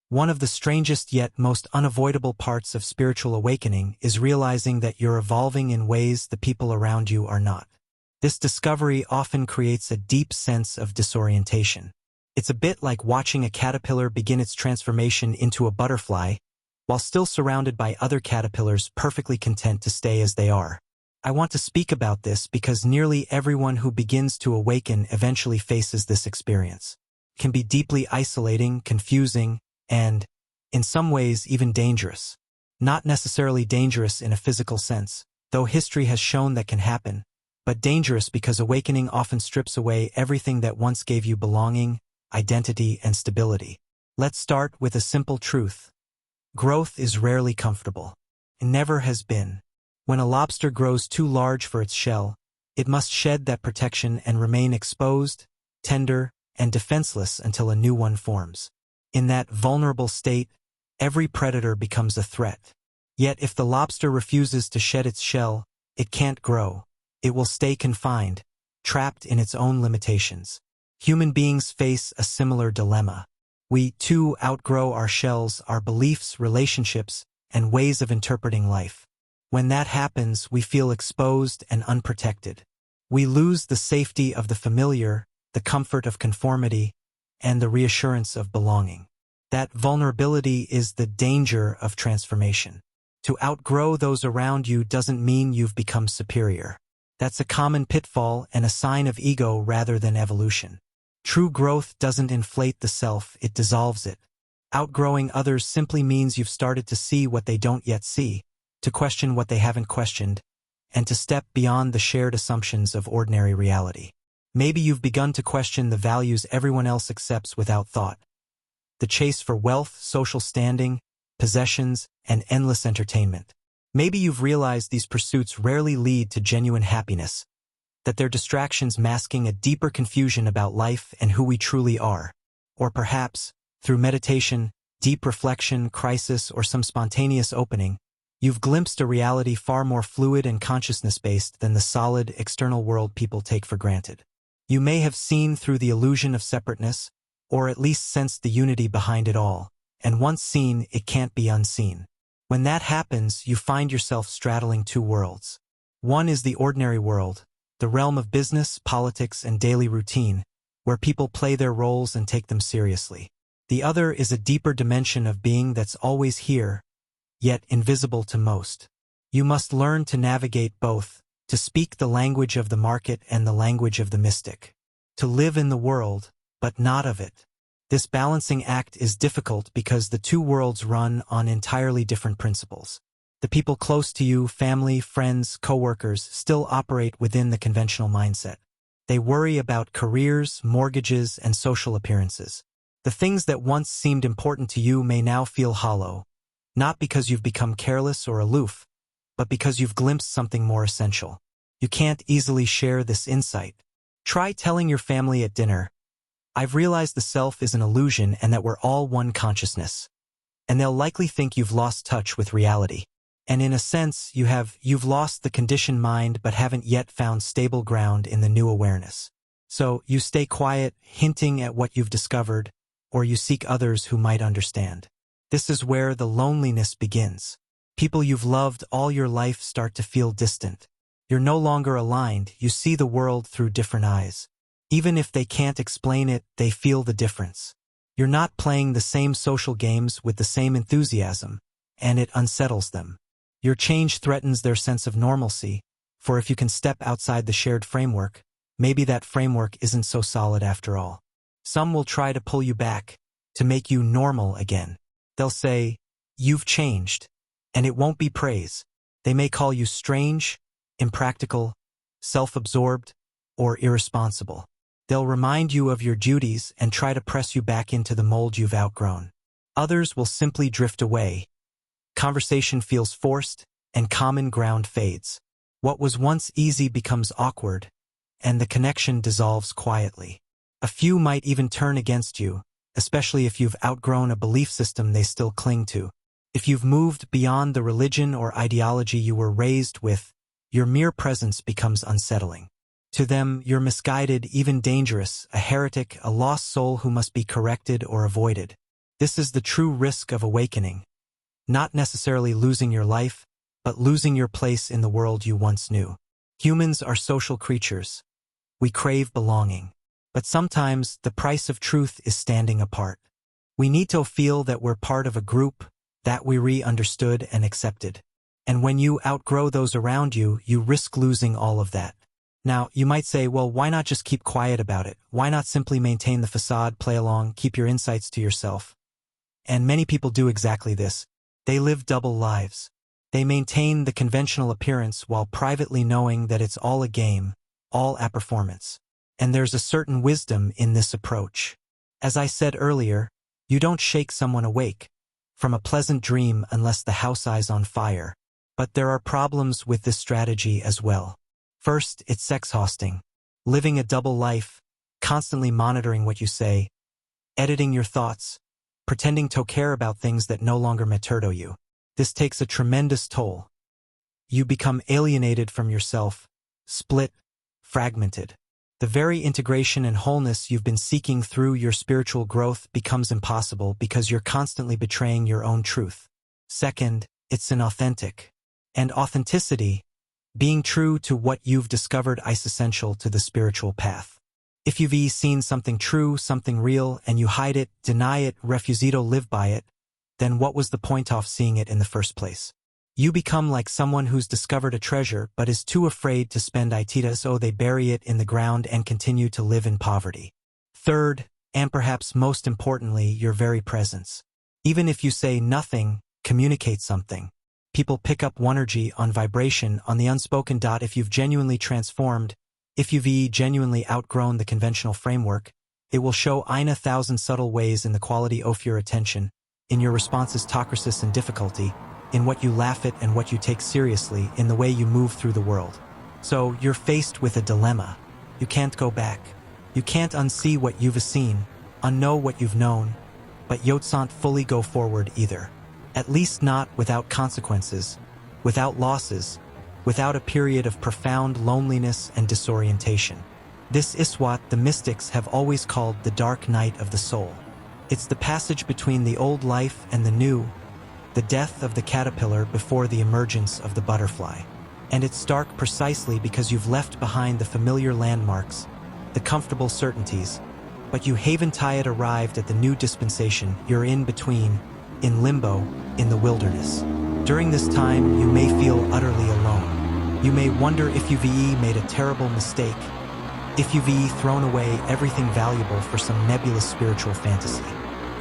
One of the strangest yet most unavoidable parts of spiritual awakening is realizing that you're evolving in ways the people around you are not. This discovery often creates a deep sense of disorientation. It's a bit like watching a caterpillar begin its transformation into a butterfly, while still surrounded by other caterpillars perfectly content to stay as they are. I want to speak about this because nearly everyone who begins to awaken eventually faces this experience. It can be deeply isolating, confusing, and, in some ways, even dangerous. Not necessarily dangerous in a physical sense, though history has shown that can happen, but dangerous because awakening often strips away everything that once gave you belonging, identity, and stability. Let's start with a simple truth. Growth is rarely comfortable. It never has been. When a lobster grows too large for its shell, it must shed that protection and remain exposed, tender, and defenseless until a new one forms. In that vulnerable state, every predator becomes a threat. Yet if the lobster refuses to shed its shell, it can't grow. It will stay confined, trapped in its own limitations. Human beings face a similar dilemma. We, too, outgrow our shells, our beliefs, relationships, and ways of interpreting life. When that happens, we feel exposed and unprotected. We lose the safety of the familiar, the comfort of conformity, and the reassurance of belonging. That vulnerability is the danger of transformation. To outgrow those around you doesn't mean you've become superior. That's a common pitfall and a sign of ego rather than evolution. True growth doesn't inflate the self, it dissolves it. Outgrowing others simply means you've started to see what they don't yet see, to question what they haven't questioned, and to step beyond the shared assumptions of ordinary reality. Maybe you've begun to question the values everyone else accepts without thought. The chase for wealth, social standing, possessions, and endless entertainment. Maybe you've realized these pursuits rarely lead to genuine happiness, that they're distractions masking a deeper confusion about life and who we truly are. Or perhaps, through meditation, deep reflection, crisis, or some spontaneous opening, you've glimpsed a reality far more fluid and consciousness-based than the solid, external world people take for granted. You may have seen through the illusion of separateness, or at least sensed the unity behind it all, and once seen, it can't be unseen. When that happens, you find yourself straddling two worlds. One is the ordinary world, the realm of business, politics, and daily routine, where people play their roles and take them seriously. The other is a deeper dimension of being that's always here, yet invisible to most. You must learn to navigate both, to speak the language of the market and the language of the mystic. To live in the world, but not of it. This balancing act is difficult because the two worlds run on entirely different principles. The people close to you, family, friends, coworkers, still operate within the conventional mindset. They worry about careers, mortgages, and social appearances. The things that once seemed important to you may now feel hollow, not because you've become careless or aloof, but because you've glimpsed something more essential. You can't easily share this insight. Try telling your family at dinner, "I've realized the self is an illusion and that we're all one consciousness." And they'll likely think you've lost touch with reality. And in a sense, you've lost the conditioned mind but haven't yet found stable ground in the new awareness. So you stay quiet, hinting at what you've discovered, or you seek others who might understand. This is where the loneliness begins. People you've loved all your life start to feel distant. You're no longer aligned, you see the world through different eyes. Even if they can't explain it, they feel the difference. You're not playing the same social games with the same enthusiasm, and it unsettles them. Your change threatens their sense of normalcy, for if you can step outside the shared framework, maybe that framework isn't so solid after all. Some will try to pull you back, to make you normal again. They'll say, "You've changed," and it won't be praise. They may call you strange, impractical, self-absorbed, or irresponsible. They'll remind you of your duties and try to press you back into the mold you've outgrown. Others will simply drift away. Conversation feels forced, and common ground fades. What was once easy becomes awkward, and the connection dissolves quietly. A few might even turn against you, especially if you've outgrown a belief system they still cling to. If you've moved beyond the religion or ideology you were raised with, your mere presence becomes unsettling. To them, you're misguided, even dangerous, a heretic, a lost soul who must be corrected or avoided. This is the true risk of awakening. Not necessarily losing your life, but losing your place in the world you once knew. Humans are social creatures. We crave belonging. But sometimes the price of truth is standing apart. We need to feel that we're part of a group, that we understood and accepted. And when you outgrow those around you, you risk losing all of that. Now, you might say, well, why not just keep quiet about it? Why not simply maintain the facade, play along, keep your insights to yourself? And many people do exactly this. They live double lives. They maintain the conventional appearance while privately knowing that it's all a game, all a performance. And there's a certain wisdom in this approach. As I said earlier, you don't shake someone awake from a pleasant dream unless the house is on fire. But there are problems with this strategy as well. First, it's exhausting. Living a double life, constantly monitoring what you say, editing your thoughts, pretending to care about things that no longer matter to you. This takes a tremendous toll. You become alienated from yourself, split, fragmented. The very integration and wholeness you've been seeking through your spiritual growth becomes impossible because you're constantly betraying your own truth. Second, it's inauthentic. And authenticity, being true to what you've discovered, is essential to the spiritual path. If you've seen something true, something real, and you hide it, deny it, refuse to live by it, then what was the point of seeing it in the first place? You become like someone who's discovered a treasure but is too afraid to spend it, so they bury it in the ground and continue to live in poverty. Third, and perhaps most importantly, your very presence. Even if you say nothing, communicate something. People pick up energy on vibration, on the unspoken. If you've genuinely transformed, if you've genuinely outgrown the conventional framework, it will show in 1,000 subtle ways in the quality of your attention, in your responses to crisis and difficulty, in what you laugh at and what you take seriously, in the way you move through the world. So you're faced with a dilemma. You can't go back. You can't unsee what you've seen, unknow what you've known, but you can't fully go forward either. At least not without consequences, without losses, without a period of profound loneliness and disorientation. This is what the mystics have always called the dark night of the soul. It's the passage between the old life and the new, the death of the caterpillar before the emergence of the butterfly. And it's dark precisely because you've left behind the familiar landmarks, the comfortable certainties, but you haven't yet arrived at the new dispensation. You're in between, in limbo, in the wilderness. During this time, you may feel utterly alone. You may wonder if you've made a terrible mistake, if you've thrown away everything valuable for some nebulous spiritual fantasy.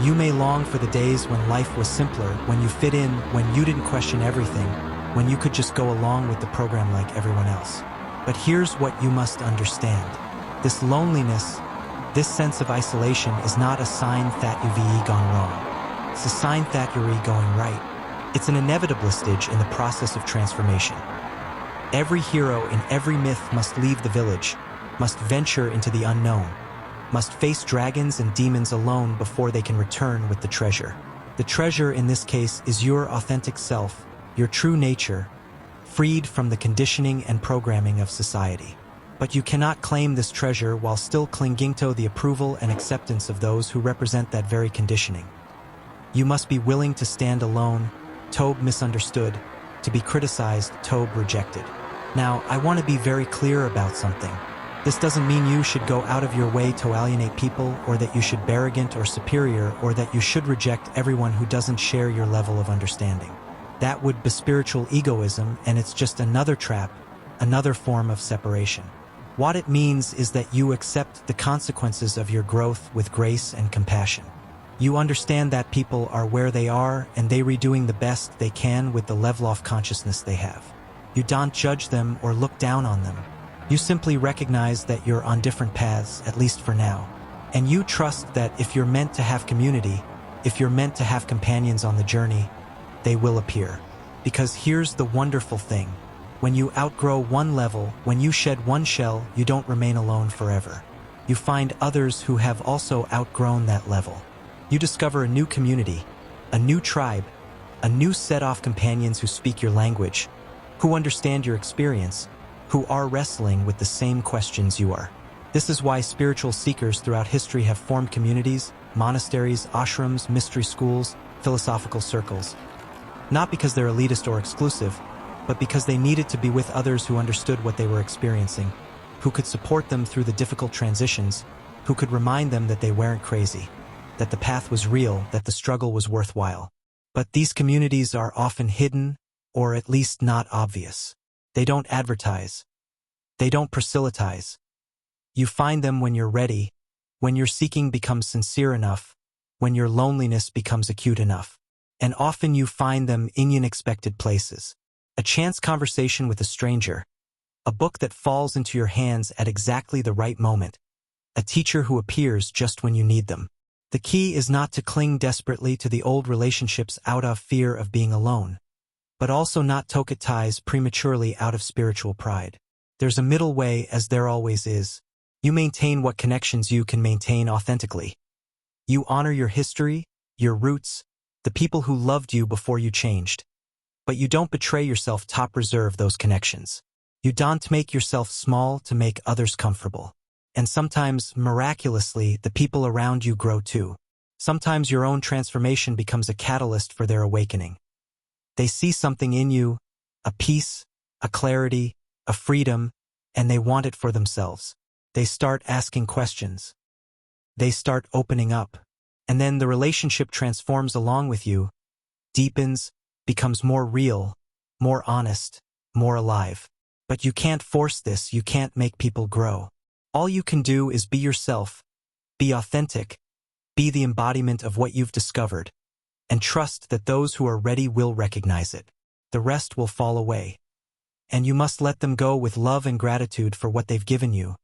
You may long for the days when life was simpler, when you fit in, when you didn't question everything, when you could just go along with the program like everyone else. But here's what you must understand. This loneliness, this sense of isolation is not a sign that you've gone wrong. It's a sign that you're going right. It's an inevitable stage in the process of transformation. Every hero in every myth must leave the village, must venture into the unknown, must face dragons and demons alone before they can return with the treasure. The treasure in this case is your authentic self, your true nature, freed from the conditioning and programming of society. But you cannot claim this treasure while still clinging to the approval and acceptance of those who represent that very conditioning. You must be willing to stand alone, to be misunderstood, to be criticized, to be rejected. Now, I want to be very clear about something. This doesn't mean you should go out of your way to alienate people, or that you should be arrogant or superior, or that you should reject everyone who doesn't share your level of understanding. That would be spiritual egoism, and it's just another trap, another form of separation. What it means is that you accept the consequences of your growth with grace and compassion. You understand that people are where they are, and they're doing the best they can with the level of consciousness they have. You don't judge them or look down on them. You simply recognize that you're on different paths, at least for now. And you trust that if you're meant to have community, if you're meant to have companions on the journey, they will appear. Because here's the wonderful thing. When you outgrow one level, when you shed one shell, you don't remain alone forever. You find others who have also outgrown that level. You discover a new community, a new tribe, a new set of companions who speak your language, who understand your experience, who are wrestling with the same questions you are. This is why spiritual seekers throughout history have formed communities, monasteries, ashrams, mystery schools, philosophical circles. Not because they're elitist or exclusive, but because they needed to be with others who understood what they were experiencing, who could support them through the difficult transitions, who could remind them that they weren't crazy, that the path was real, that the struggle was worthwhile. But these communities are often hidden, or at least not obvious. They don't advertise. They don't proselytize. You find them when you're ready, when your seeking becomes sincere enough, when your loneliness becomes acute enough. And often you find them in unexpected places. A chance conversation with a stranger, a book that falls into your hands at exactly the right moment, a teacher who appears just when you need them. The key is not to cling desperately to the old relationships out of fear of being alone, but also not to cut ties prematurely out of spiritual pride. There's a middle way, as there always is. You maintain what connections you can maintain authentically. You honor your history, your roots, the people who loved you before you changed. But you don't betray yourself to preserve those connections. You don't make yourself small to make others comfortable. And sometimes, miraculously, the people around you grow too. Sometimes your own transformation becomes a catalyst for their awakening. They see something in you, a peace, a clarity, a freedom, and they want it for themselves. They start asking questions. They start opening up. And then the relationship transforms along with you, deepens, becomes more real, more honest, more alive. But you can't force this, you can't make people grow. All you can do is be yourself, be authentic, be the embodiment of what you've discovered, and trust that those who are ready will recognize it. The rest will fall away. And you must let them go with love and gratitude for what they've given you,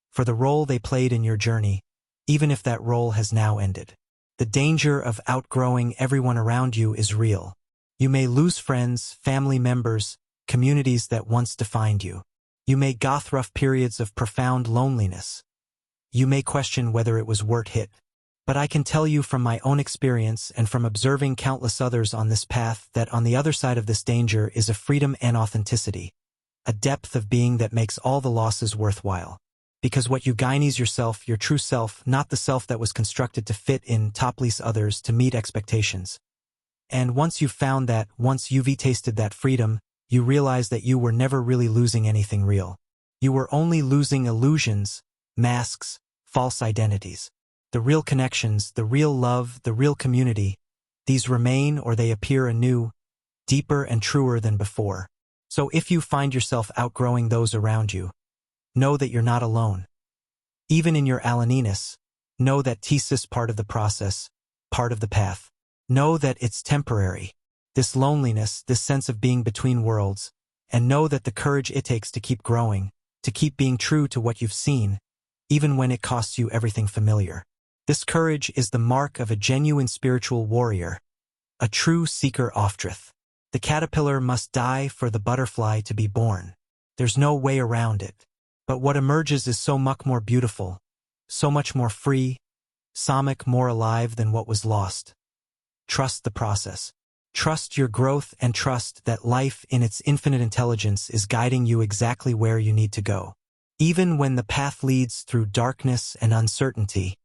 for the role they played in your journey, even if that role has now ended. The danger of outgrowing everyone around you is real. You may lose friends, family members, communities that once defined you. You may go through rough periods of profound loneliness. You may question whether it was worth it. But I can tell you from my own experience and from observing countless others on this path that on the other side of this danger is a freedom and authenticity, a depth of being that makes all the losses worthwhile. Because what you gain is yourself, your true self, not the self that was constructed to fit in, to please others, to meet expectations. And once you've found that, once you've tasted that freedom, you realize that you were never really losing anything real. You were only losing illusions, masks, false identities. The real connections, the real love, the real community, these remain or they appear anew, deeper and truer than before. So if you find yourself outgrowing those around you, know that you're not alone. Even in your aloniness, know that this is part of the process, part of the path. Know that it's temporary, this loneliness, this sense of being between worlds, and know that the courage it takes to keep growing, to keep being true to what you've seen, even when it costs you everything familiar. This courage is the mark of a genuine spiritual warrior, a true seeker of truth. The caterpillar must die for the butterfly to be born. There's no way around it. But what emerges is so much more beautiful, so much more free, so much more alive than what was lost. Trust the process. Trust your growth and trust that life in its infinite intelligence is guiding you exactly where you need to go. Even when the path leads through darkness and uncertainty,